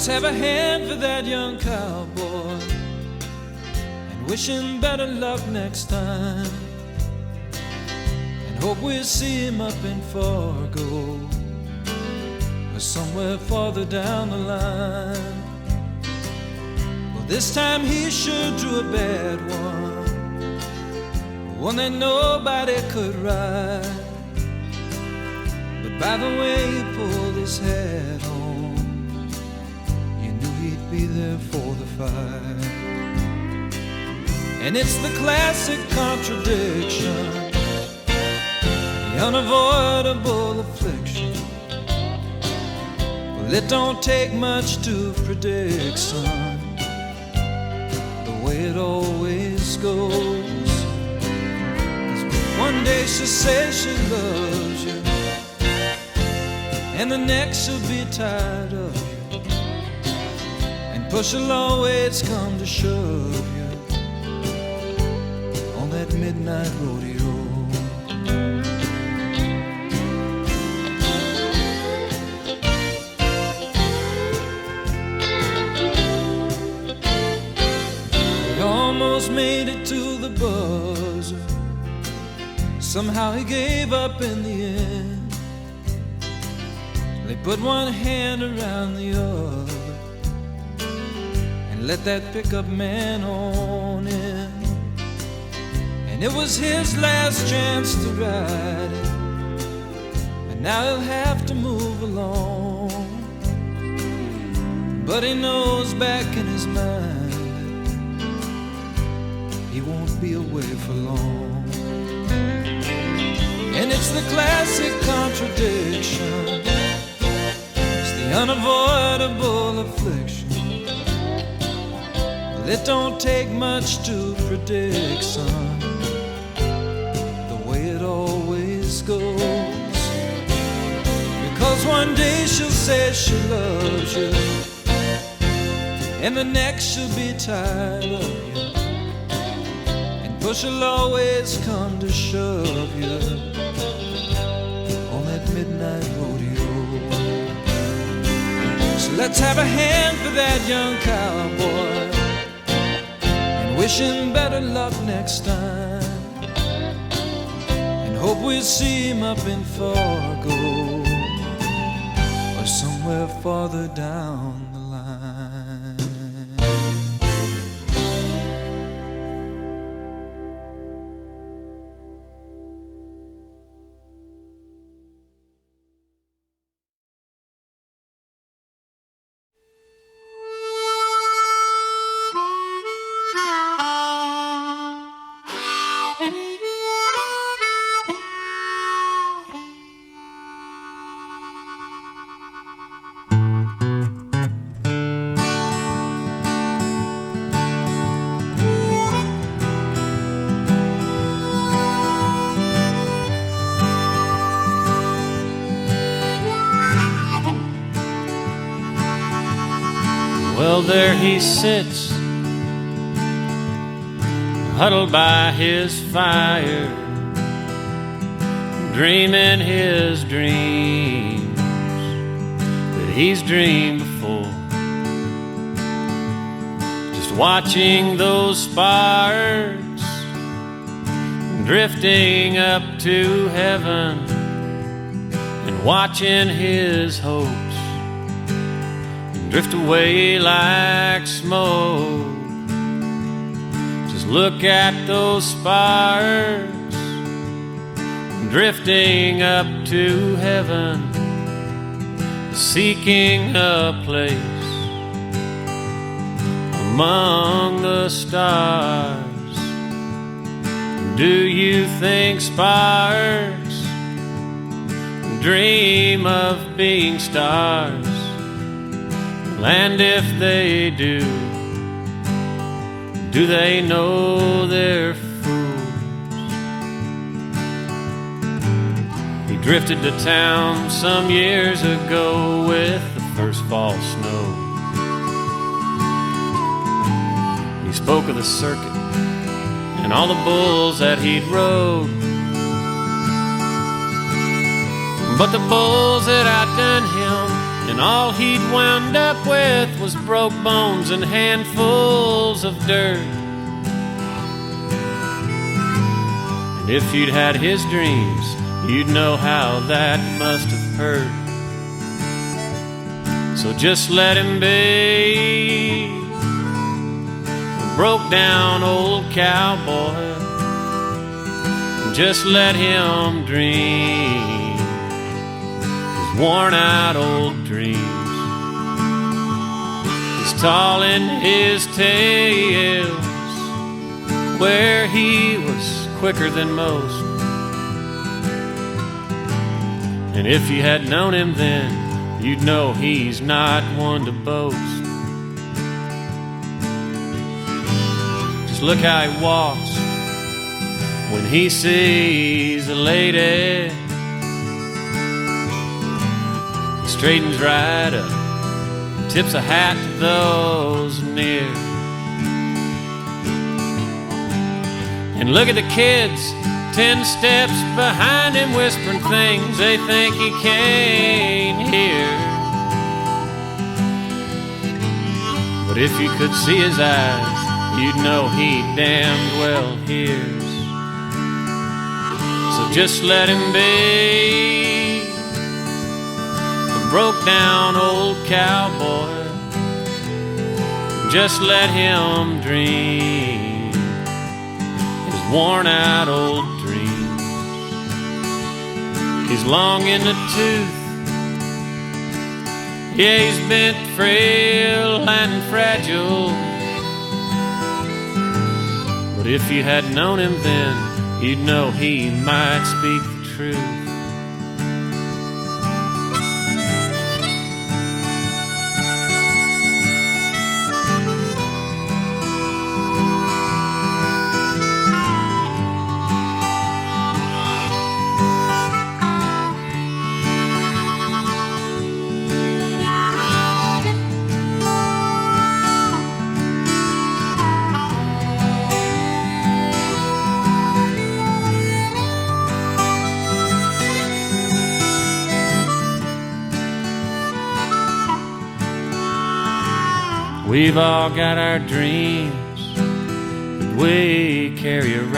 let's have a hand for that young cowboy and wish him better luck next time, and hope we'll see him up in Fargo or somewhere farther down the line. Well, this time he sure drew a bad one that nobody could ride. But by the way he pulled his hat on, you knew he'd be there for the fight. And it's the classic contradiction, the unavoidable affliction. Well, it don't take much to predict, son, the way it always goes. One day she'll say she loves you, and the next she'll be tired of you, and push will always come to shove you on that midnight rodeo. He almost made it to the buzzer. Somehow he gave up in the end. They put one hand around the other and let that pickup man on in. And it was his last chance to ride it, and now he'll have to move along. But he knows back in his mind he won't be away for long. And it's the classic contradiction, it's the unavoidable affliction. Well, it don't take much to predict, son, the way it always goes. Because one day she'll say she loves you, and the next she'll be tired of you, and push will always come to shove you on that midnight rodeo. So let's have a hand for that young cowboy and wish him better luck next time, and hope we'll see him up in Fargo or somewhere farther down the line. Well, there he sits, huddled by his fire, dreaming his dreams that he's dreamed before. Just watching those sparks drifting up to heaven, and watching his hopes drift away like smoke. Just look at those sparks drifting up to heaven, seeking a place among the stars. Do you think sparks dream of being stars? And if they do they know they're fools? He drifted to town some years ago with the first fall snow. He spoke of the circuit and all the bulls that he'd rode, but the bulls that outdone him and all he'd wound up with was broke bones and handfuls of dirt. And if you'd had his dreams, you'd know how that must have hurt. So just let him be a broke down old cowboy. Just let him dream his worn out old dreams. He's tall in his tales, where he was quicker than most. And if you had known him then, you'd know he's not one to boast. Just look how he walks when he sees a lady. He straightens right up, tips a hat to those near. And look at the kids 10 steps behind him, whispering things they think he can't hear. But if you could see his eyes, you'd know he damned well hears. So just let him be a broke down old cowboy. Just let him dream his worn out old dreams. He's long in the tooth, yeah, he's bent, frail, and fragile. But if you had known him then, you'd know he might speak the truth. We've all got our dreams that we carry around.